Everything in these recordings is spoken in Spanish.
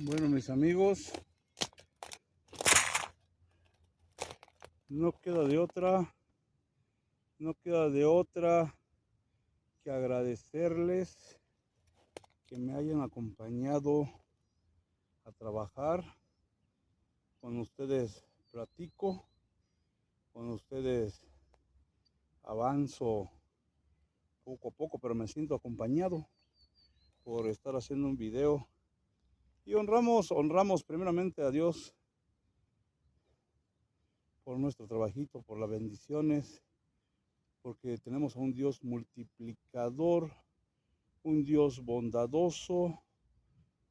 Bueno, mis amigos, no queda de otra que agradecerles que me hayan acompañado a trabajar. Con ustedes platico, con ustedes avanzo poco a poco, pero me siento acompañado por estar haciendo un video. Y honramos primeramente a Dios por nuestro trabajito, por las bendiciones, porque tenemos a un Dios multiplicador, un Dios bondadoso,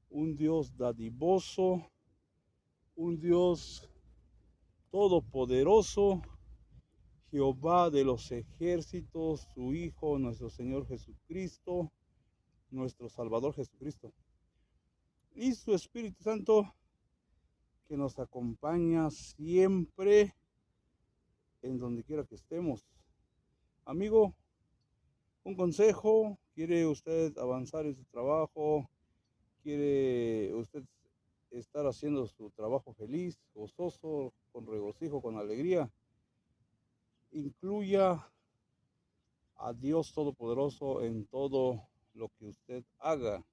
un Dios dadivoso, un Dios todopoderoso, Jehová de los ejércitos, su Hijo, nuestro Señor Jesucristo, nuestro Salvador Jesucristo, y su Espíritu Santo, que nos acompaña siempre en donde quiera que estemos. Amigo, un consejo: ¿quiere usted avanzar en su trabajo? ¿Quiere usted estar haciendo su trabajo feliz, gozoso, con regocijo, con alegría? Incluya a Dios Todopoderoso en todo lo que usted haga,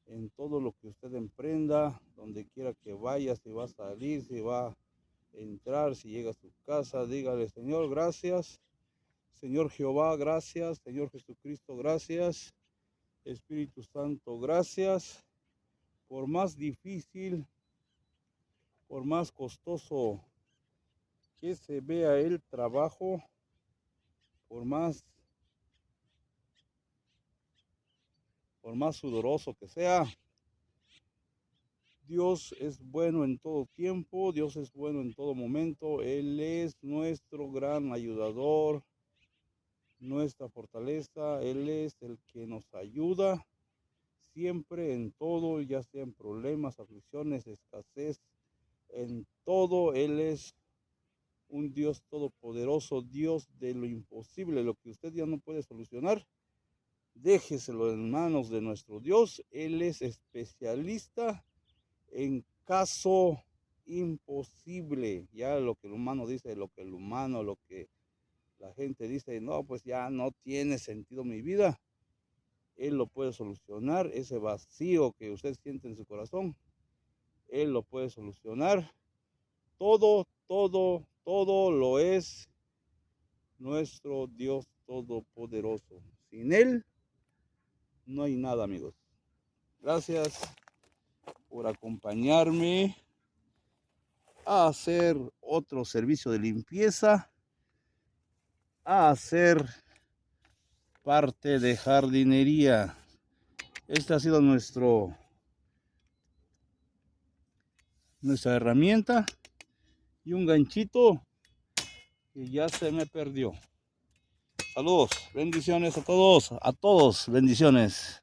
en todo lo que usted emprenda, donde quiera que vaya, si va a salir, si va a entrar, si llega a su casa, dígale: Señor, gracias. Señor Jehová, gracias. Señor Jesucristo, gracias. Espíritu Santo, gracias. Por más difícil, por más costoso que se vea el trabajo, por más sudoroso que sea, Dios es bueno en todo tiempo, Dios es bueno en todo momento. Él es nuestro gran ayudador, nuestra fortaleza. Él es el que nos ayuda siempre en todo, ya sea en problemas, aflicciones, escasez, en todo. Él es un Dios todopoderoso, Dios de lo imposible. Lo que usted ya no puede solucionar, déjeselo en manos de nuestro Dios. Él es especialista en caso imposible. Ya lo que el humano dice, lo que la gente dice: no, pues ya no tiene sentido mi vida. Él lo puede solucionar. Ese vacío que usted siente en su corazón, Él lo puede solucionar. Todo lo es nuestro Dios todopoderoso. Sin Él no hay nada, amigos. Gracias por acompañarme a hacer otro servicio de limpieza, a hacer parte de jardinería. Esta ha sido nuestra herramienta y un ganchito que ya se me perdió. Saludos, bendiciones a todos, bendiciones.